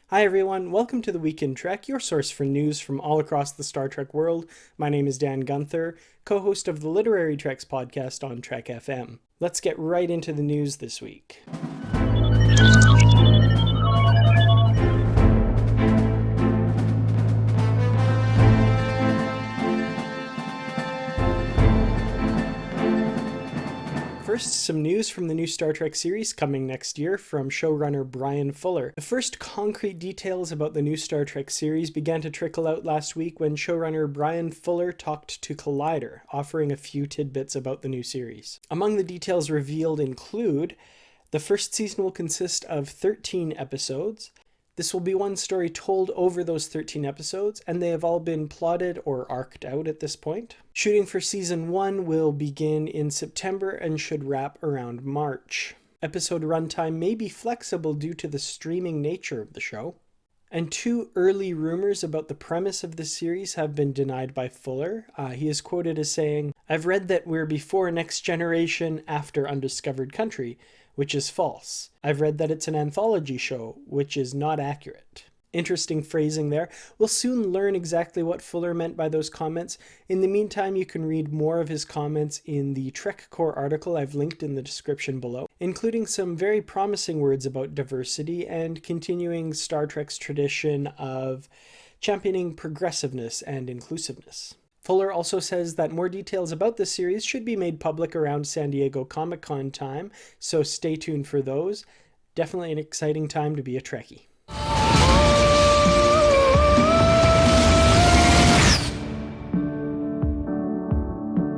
Hi everyone, welcome to the Week in Trek, your source for news from all across the Star Trek world. My name is Dan Gunther, co-host of the Literary Treks podcast on Trek FM. Let's get right into the news this week. First, some news from the new Star Trek series coming next year from showrunner Bryan Fuller. The first concrete details about the new Star Trek series began to trickle out last week when showrunner Bryan Fuller talked to Collider, offering a few tidbits about the new series. Among the details revealed include the first season will consist of 13 episodes. This will be one story told over those 13 episodes, and they have all been plotted or arced out at this point. Shooting for season 1 will begin in September and should wrap around March. Episode runtime may be flexible due to the streaming nature of the show. And 2 early rumors about the premise of the series have been denied by Fuller. He is quoted as saying, "I've read that we're before Next Generation after Undiscovered Country, which is false. I've read that it's an anthology show, which is not accurate." Interesting phrasing there. We'll soon learn exactly what Fuller meant by those comments. In the meantime, you can read more of his comments in the Trek Core article I've linked in the description below, including some very promising words about diversity and continuing Star Trek's tradition of championing progressiveness and inclusiveness. Fuller also says that more details about the series should be made public around San Diego Comic-Con time, so stay tuned for those. Definitely an exciting time to be a Trekkie.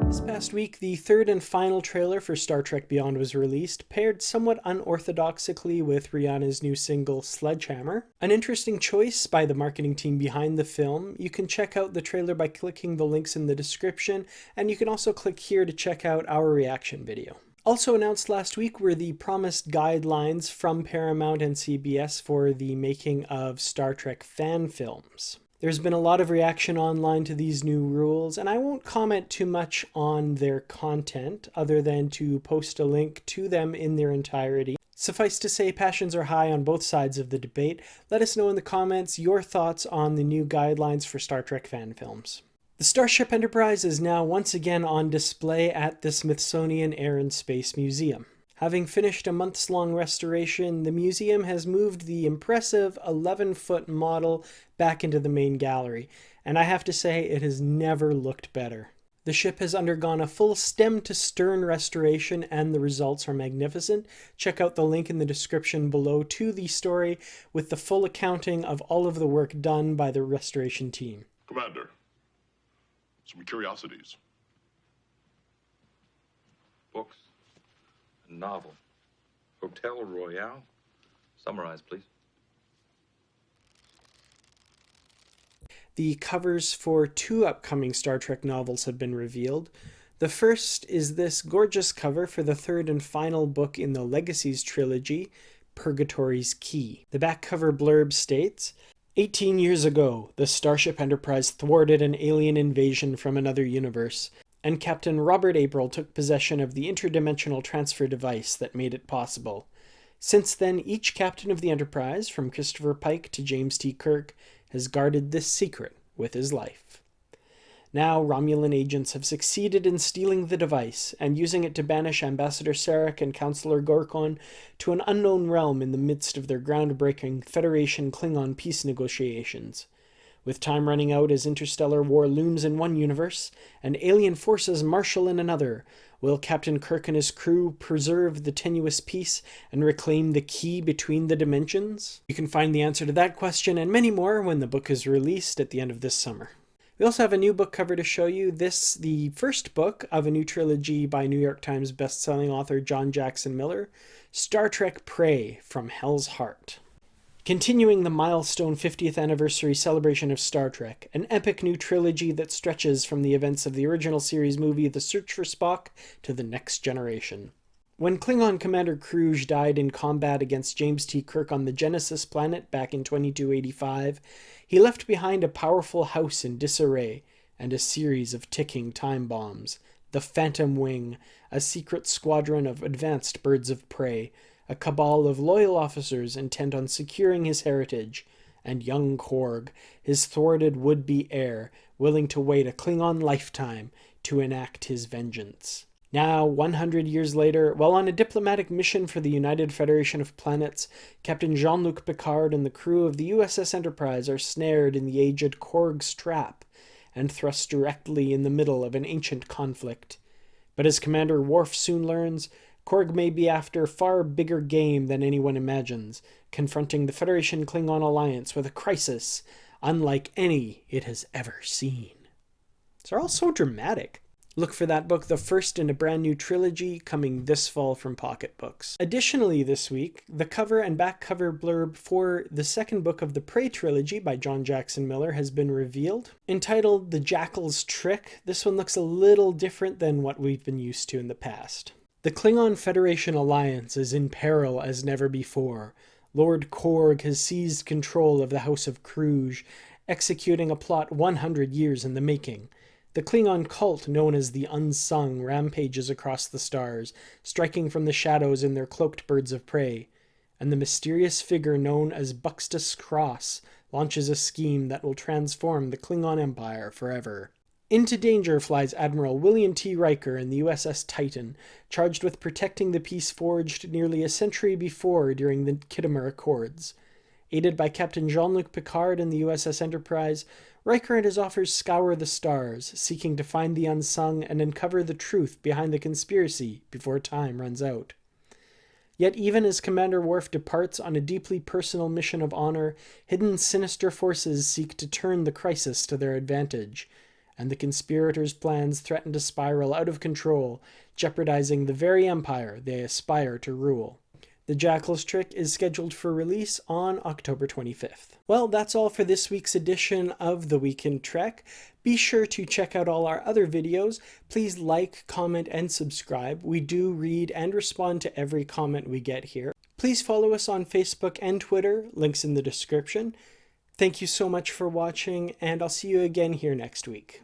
This past week, the third and final trailer for Star Trek Beyond was released, paired somewhat unorthodoxically with Rihanna's new single, Sledgehammer. An interesting choice by the marketing team behind the film. You can check out the trailer by clicking the links in the description, and you can also click here to check out our reaction video. Also announced last week were the promised guidelines from Paramount and CBS for the making of Star Trek fan films. There's been a lot of reaction online to these new rules, and I won't comment too much on their content other than to post a link to them in their entirety. Suffice to say, passions are high on both sides of the debate. Let us know in the comments your thoughts on the new guidelines for Star Trek fan films. The Starship Enterprise is now once again on display at the Smithsonian Air and Space Museum. Having finished a months-long restoration, the museum has moved the impressive 11-foot model back into the main gallery, and I have to say it has never looked better. The ship has undergone a full stem-to-stern restoration, and the results are magnificent. Check out the link in the description below to the story with the full accounting of all of the work done by the restoration team. Commander, some curiosities. Books. Novel. Hotel Royale. Summarize, please. The covers for 2 upcoming Star Trek novels have been revealed. The first is this gorgeous cover for the 3rd and final book in the Legacies trilogy, Purgatorys Key. The back cover blurb states, 18 years ago, the Starship Enterprise thwarted an alien invasion from another universe, and Captain Robert April took possession of the interdimensional transfer device that made it possible. Since then, each captain of the Enterprise, from Christopher Pike to James T. Kirk, has guarded this secret with his life. Now, Romulan agents have succeeded in stealing the device and using it to banish Ambassador Sarek and Counselor Gorkon to an unknown realm in the midst of their groundbreaking Federation Klingon peace negotiations. With time running out as interstellar war looms in one universe and alien forces marshal in another, will Captain Kirk and his crew preserve the tenuous peace and reclaim the key between the dimensions? You can find the answer to that question and many more when the book is released at the end of this summer. We also have a new book cover to show you. This, the first book of a new trilogy by New York Times bestselling author John Jackson Miller, Star Trek Prey from Hell's Heart. Continuing the milestone 50th anniversary celebration of Star Trek, an epic new trilogy that stretches from the events of the original series movie The Search for Spock to The Next Generation. When Klingon Commander Kruge died in combat against James T. Kirk on the Genesis planet back in 2285, he left behind a powerful house in disarray and a series of ticking time bombs. The Phantom Wing, a secret squadron of advanced birds of prey, a cabal of loyal officers intent on securing his heritage, and young Korg, his thwarted would-be heir, willing to wait a Klingon lifetime to enact his vengeance. Now, 100 years later, while on a diplomatic mission for the United Federation of Planets, Captain Jean-Luc Picard and the crew of the USS Enterprise are snared in the aged Korg's trap and thrust directly in the middle of an ancient conflict. But as Commander Worf soon learns, Korg may be after far bigger game than anyone imagines, confronting the Federation Klingon alliance with a crisis unlike any it has ever seen. They're all so dramatic. Look for that book, the first in a brand new trilogy, coming this fall from Pocket Books. Additionally this week, the cover and back cover blurb for the second book of the Prey trilogy by John Jackson Miller has been revealed. Entitled The Jackals Trick, this one looks a little different than what we've been used to in the past. The Klingon Federation alliance is in peril as never before. Lord Korg has seized control of the House of Kruge, executing a plot 100 years in the making. The Klingon cult known as the Unsung rampages across the stars, striking from the shadows in their cloaked birds of prey, and the mysterious figure known as Buxtus Cross launches a scheme that will transform the Klingon Empire forever. Into danger flies Admiral William T. Riker in the USS Titan, charged with protecting the peace forged nearly a century before during the Khitomer Accords. Aided by Captain Jean-Luc Picard in the USS Enterprise, Riker and his offers scour the stars, seeking to find the unsung and uncover the truth behind the conspiracy before time runs out. Yet even as Commander Worf departs on a deeply personal mission of honor, hidden sinister forces seek to turn the crisis to their advantage, and the conspirators' plans threaten to spiral out of control, jeopardizing the very empire they aspire to rule. The Jackals Trick is scheduled for release on October 25th. Well, that's all for this week's edition of The Week in Trek. Be sure to check out all our other videos. Please like, comment, and subscribe. We do read and respond to every comment we get here. Please follow us on Facebook and Twitter, links in the description. Thank you so much for watching, and I'll see you again here next week.